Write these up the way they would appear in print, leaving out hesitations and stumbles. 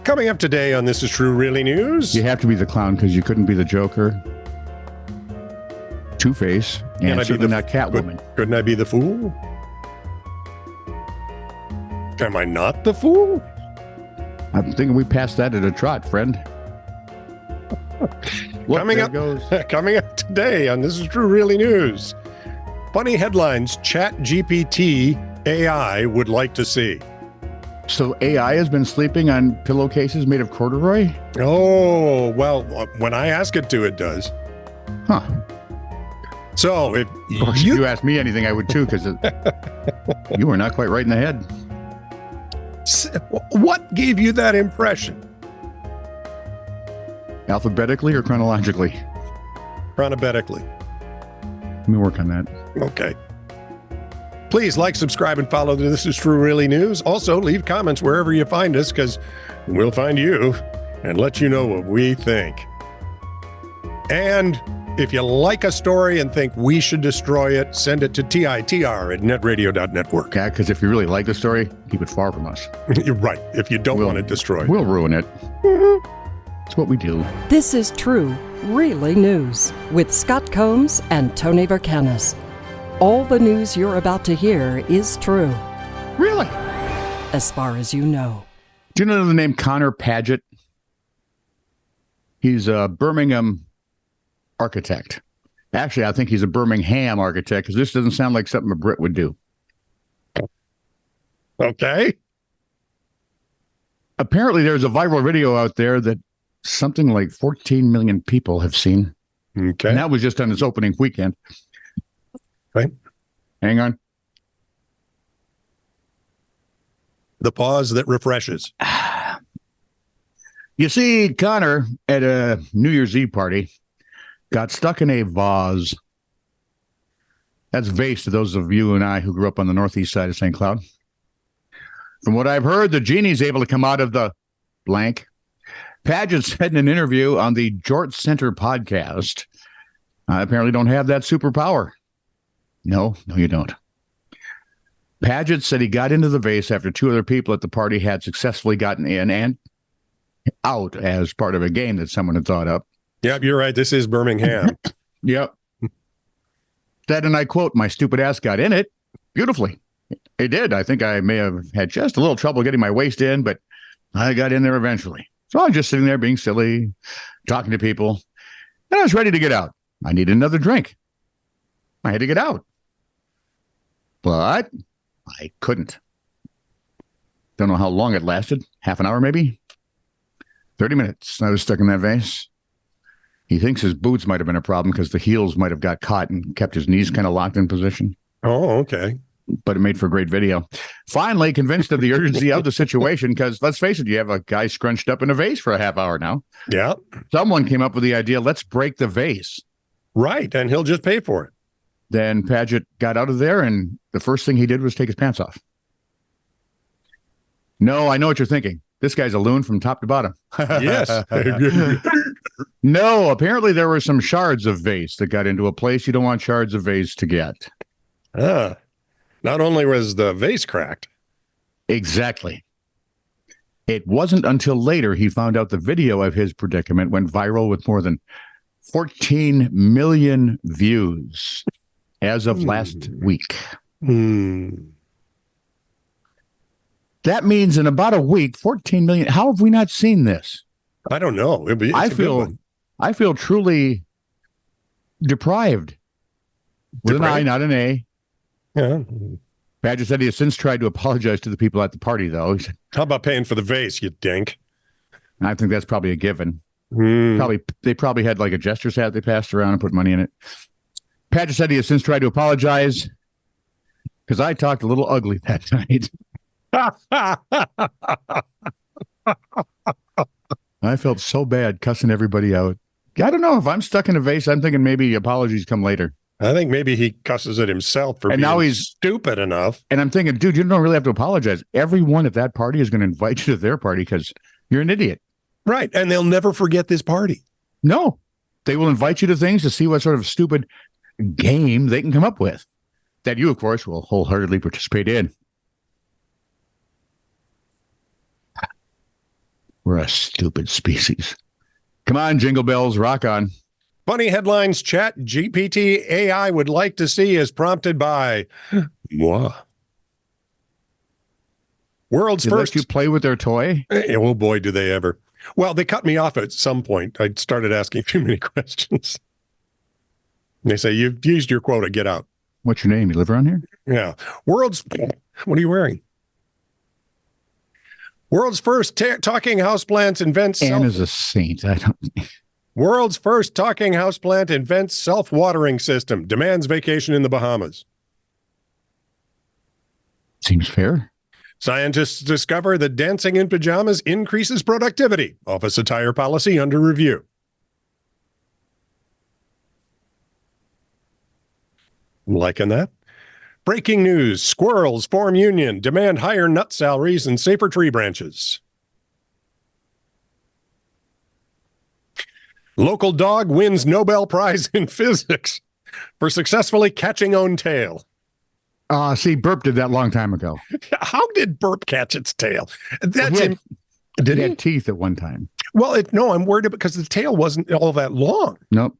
Coming up today on This Is True Really News. You have to be the clown because you couldn't be the Joker, Two-Face, and certainly not Catwoman. Couldn't I be the fool? Am I not the fool? I'm thinking we passed that at a trot, friend. Look, coming up today on This Is True Really News. Funny headlines ChatGPT AI would like to see. So AI has been sleeping on pillowcases made of corduroy? Oh, well, when I ask it to, it does. Huh. So if you asked me anything, I would too, because you were not quite right in the head. What gave you that impression? Alphabetically or chronologically? Chronobetically. Let me work on that. Okay. Please like, subscribe, and follow This Is True Really News. Also, leave comments wherever you find us, because we'll find you and let you know what we think. And if you like a story and think we should destroy it, send it to TITR@netradio.network. Yeah, because if you really like the story, keep it far from us. You're right. If you don't want it destroyed, we'll ruin it. That's what we do. This is True Really News with Scott Combs and Tony Vercanis. All the news you're about to hear is true. Really? As far as you know. Do you know the name Connor Paget? He's a Birmingham architect. Actually, I think he's a Birmingham architect, because this doesn't sound like something a Brit would do. Okay. Apparently, there's a viral video out there that something like 14 million people have seen. Okay. And that was just on its opening weekend. Right. Hang on. The pause that refreshes. You see, Connor at a New Year's Eve party got stuck in a vase. That's vase to those of you and I who grew up on the northeast side of St. Cloud. From what I've heard, the genie's able to come out of the blank. Paget said in an interview on the Jort Center podcast, I apparently don't have that superpower. No, you don't. Paget said he got into the vase after two other people at the party had successfully gotten in and out as part of a game that someone had thought up. Yep, you're right. This is Birmingham. Yep. That, and I quote, "My stupid ass got in it beautifully." It did. I think I may have had just a little trouble getting my waist in, but I got in there eventually. So I was just sitting there being silly, talking to people, and I was ready to get out. I needed another drink. I had to get out. But I couldn't. Don't know how long it lasted. Half an hour, maybe? 30 minutes. I was stuck in that vase. He thinks his boots might have been a problem because the heels might have got caught and kept his knees kind of locked in position. Oh, okay. But it made for a great video. Finally, convinced of the urgency of the situation, because let's face it, you have a guy scrunched up in a vase for a half hour now. Yeah. Someone came up with the idea, let's break the vase. Right, and he'll just pay for it. Then Paget got out of there, and the first thing he did was take his pants off. No, I know what you're thinking. This guy's a loon from top to bottom. Yes. No, apparently there were some shards of vase that got into a place you don't want shards of vase to get. Not only was the vase cracked. Exactly. It wasn't until later he found out the video of his predicament went viral with more than 14 million views as of last week. That means in about a week, 14 million. How have we not seen this? I don't know. I feel truly deprived. With an I, not an A. Yeah. Badger said he has since tried to apologize to the people at the party, though. He said, how about paying for the vase, you dink? I think that's probably a given. They probably had like a jester's hat they passed around and put money in it. Paget said he has since tried to apologize because I talked a little ugly that night. I felt so bad cussing everybody out. I don't know. If I'm stuck in a vase, I'm thinking maybe apologies come later. I think maybe he cusses it himself for being now he's stupid enough. And I'm thinking, dude, you don't really have to apologize. Everyone at that party is going to invite you to their party because you're an idiot. Right. And they'll never forget this party. No. They will invite you to things to see what sort of stupid game they can come up with that you, of course, will wholeheartedly participate in. We're a stupid species. Come on, Jingle Bells, rock on. Funny headlines chat GPT AI would like to see is prompted by moi. World's They first. let you play with their toy? Oh boy, do they ever. Well, they cut me off at some point. I started asking too many questions. And they say, you've used your quota, get out. What's your name? You live around here? Yeah. What are you wearing? World's first talking houseplants invents Anna's a saint. World's first talking houseplant invents self-watering system. Demands vacation in the Bahamas. Seems fair. Scientists discover that dancing in pajamas increases productivity. Office attire policy under review. Liking that? Breaking news. Squirrels form union, demand higher nut salaries and safer tree branches. Local dog wins Nobel Prize in physics for successfully catching own tail. See, Burp did that a long time ago. How did Burp catch its tail? That's Did he he? had teeth at one time. Well, no, I'm worried because the tail wasn't all that long. Nope.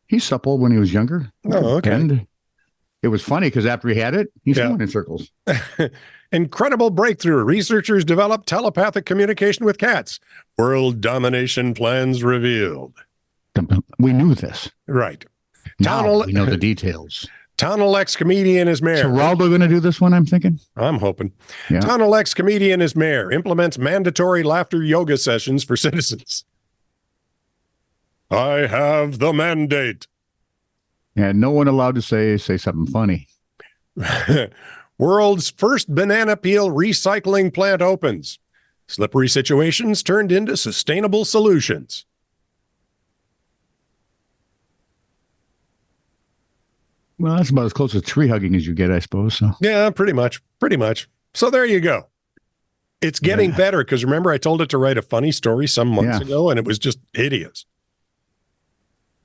He's supple when he was younger. Oh, okay. And it was funny because after he had it, he's Yeah. going in circles. Incredible breakthrough. Researchers developed telepathic communication with cats. World domination plans revealed. We knew this. Right. Now we know the details. Town ex-comedian is mayor. So Geraldo going to do this one, I'm thinking? I'm hoping. Yeah. Town ex-comedian is mayor. Implements mandatory laughter yoga sessions for citizens. I have the mandate. And no one allowed to say something funny. World's first banana peel recycling plant opens. Slippery situations turned into sustainable solutions. Well, that's about as close to tree hugging as you get, I suppose. So Yeah, pretty much. Pretty much. So there you go. It's getting better because remember I told it to write a funny story some months ago and it was just hideous.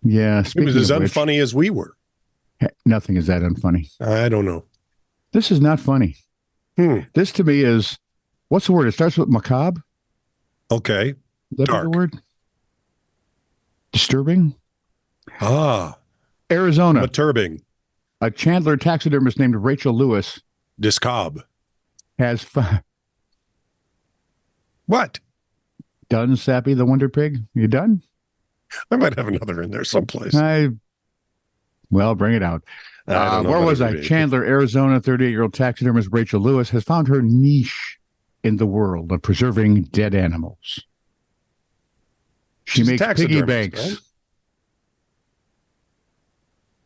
Yeah. It was as unfunny as we were. Nothing is that unfunny. I don't know. This is not funny. This to me is, what's the word? It starts with macabre. Okay. Is that Dark. the word? Disturbing. Arizona. Perturbing. A Chandler taxidermist named Rachel Lewis Discob. has What? done Sappy the Wonder Pig. You done? I might have another in there someplace. Well, bring it out. I don't know Where what was it I? would be. Chandler, Arizona, 38-year-old taxidermist Rachel Lewis has found her niche in the world of preserving dead animals. She She's a makes piggy taxidermist, banks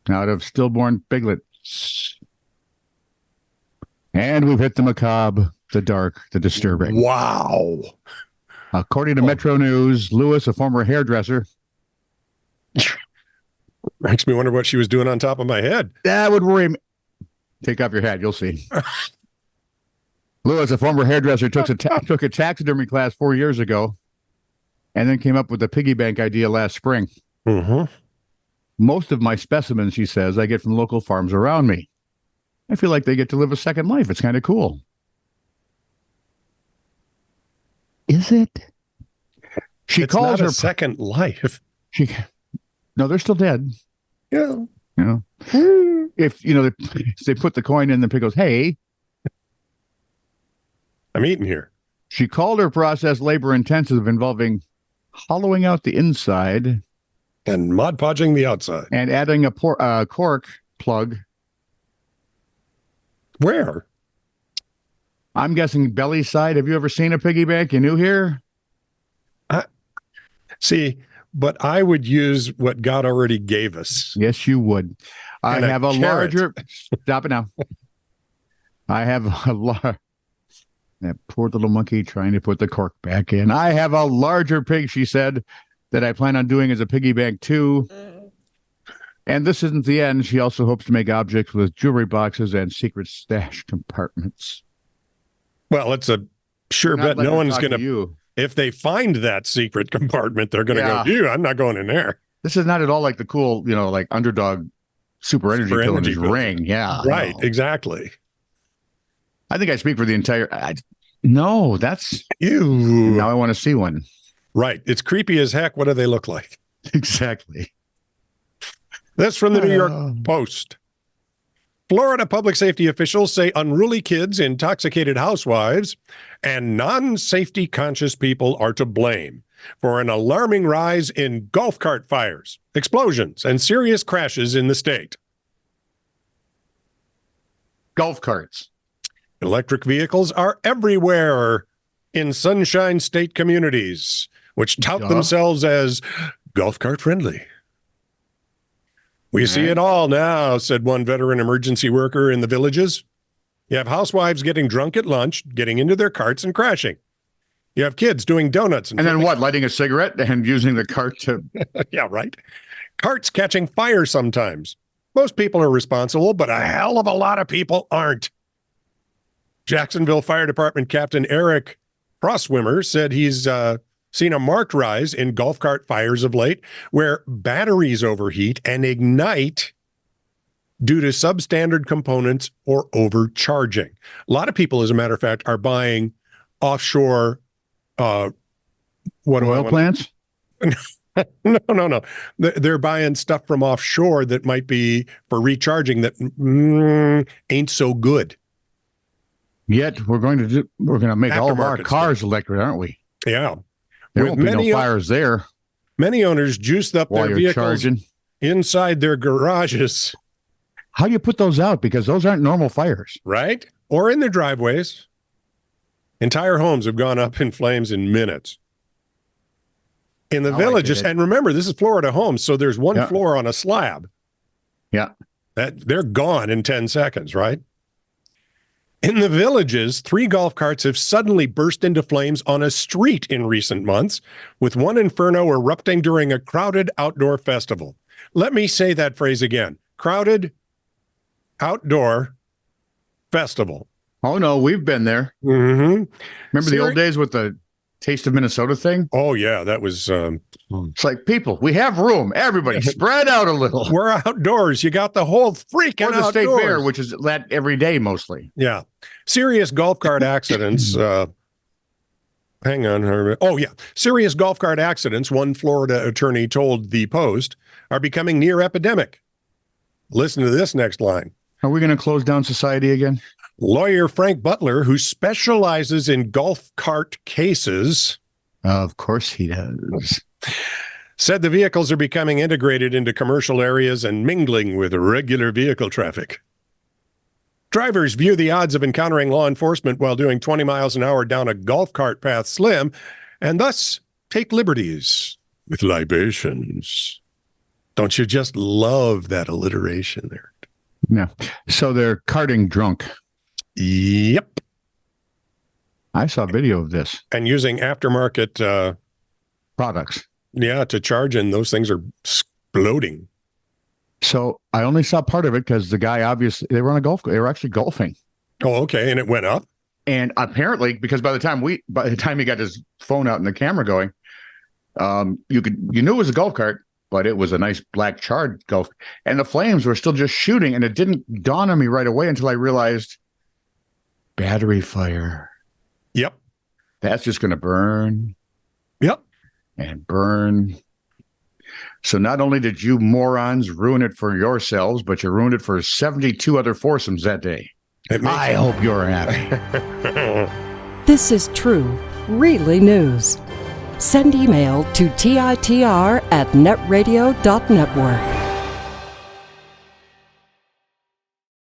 out of stillborn piglets. And we've hit the macabre, the dark, the disturbing. Wow. According to Metro News, Lewis, a former hairdresser. Makes me wonder what she was doing on top of my head. That would worry me. Take off your hat, you'll see. Lewis, a former hairdresser, took a taxidermy class 4 years ago and then came up with the piggy bank idea last spring. Mm-hmm. Most of my specimens, she says, I get from local farms around me. I feel like they get to live a second life. It's kind of cool. Is it? She It's calls not her a second life. No, they're still dead. Yeah. You know, if they put the coin in, the pig goes, "Hey." I'm eating here. She called her process labor intensive, involving hollowing out the inside And Mod Podging the outside. and adding a cork plug. Where? I'm guessing belly side. Have you ever seen a piggy bank? You new here? See, but I would use what God already gave us. Yes, you would. I And a have a carrot. larger. Stop it now. I have a large. That poor little monkey trying to put the cork back in. I have a larger pig, she said, that I plan on doing as a piggy bank too. And this isn't the end. She also hopes to make objects with jewelry boxes and secret stash compartments. Well, it's a sure Not bet letting no her one's talk going to, you. if they find that secret compartment, they're going to Yeah. go, dude, I'm not going in there. This is not at all like the cool, like underdog super energy Super pill in energy his pill. ring. Yeah. Right, no. exactly. I think I speak for the entire. No, that's Ew. now I want to see one. Right. It's creepy as heck. What do they look like? Exactly. This from the New York Post. Florida public safety officials say unruly kids, intoxicated housewives, and non-safety conscious people are to blame for an alarming rise in golf cart fires, explosions, and serious crashes in the state. Golf carts. Electric vehicles are everywhere in Sunshine State communities, which tout themselves as golf cart friendly. We see it all now, said one veteran emergency worker in the villages. You have housewives getting drunk at lunch, getting into their carts and crashing. You have kids doing donuts. And then what? Lighting a cigarette and using the cart to... Yeah, right. Carts catching fire sometimes. Most people are responsible, but a hell of a lot of people aren't. Jacksonville Fire Department Captain Eric Crosswimmer said he's seen a marked rise in golf cart fires of late where batteries overheat and ignite due to substandard components or overcharging. A lot of people, as a matter of fact, are buying offshore oil plants? No. They're buying stuff from offshore that might be for recharging that ain't so good. Yet we're going to make all of our cars electric, aren't we? Yeah. There won't be no fires there. Many owners juiced up their vehicles charging inside their garages. How do you put those out? Because those aren't normal fires. Right? Or in their driveways. Entire homes have gone up in flames in minutes. In the villages, and remember, this is Florida homes, so there's one floor on a slab. Yeah. They're gone in 10 seconds, right? In the villages, 3 golf carts have suddenly burst into flames on a street in recent months, with one inferno erupting during a crowded outdoor festival. Let me say that phrase again. Crowded outdoor festival. Oh, no, we've been there. Mm-hmm. Remember the old days with the Taste of Minnesota thing? Oh, yeah, that was... it's like, people, we have room. Everybody spread out a little. We're outdoors. You got the whole freaking outdoors. Or the state fair, which is that every day mostly. Yeah. Serious golf cart accidents. Hang on. Oh, yeah. Serious golf cart accidents, one Florida attorney told the Post, are becoming near epidemic. Listen to this next line. Are we going to close down society again? Lawyer Frank Butler, who specializes in golf cart cases. Of course he does. Said the vehicles are becoming integrated into commercial areas and mingling with regular vehicle traffic. Drivers view the odds of encountering law enforcement while doing 20 miles an hour down a golf cart path slim, and thus take liberties with libations. Don't you just love that alliteration there? Yeah. So they're carting drunk. Yep. I saw a video of this. And using aftermarket products. Yeah, to charge, and those things are exploding. So I only saw part of it because the guy obviously, they were actually golfing. Oh, okay. And it went up? And apparently, because by the time he got his phone out and the camera going, you knew it was a golf cart, but it was a nice black charred golf. And the flames were still just shooting, and it didn't dawn on me right away until I realized battery fire. Yep. That's just going to burn. Yep. And burn. So not only did you morons ruin it for yourselves, but you ruined it for 72 other foursomes that day. I hope you're happy. This is true, really news. Send email to TITR@netradio.network.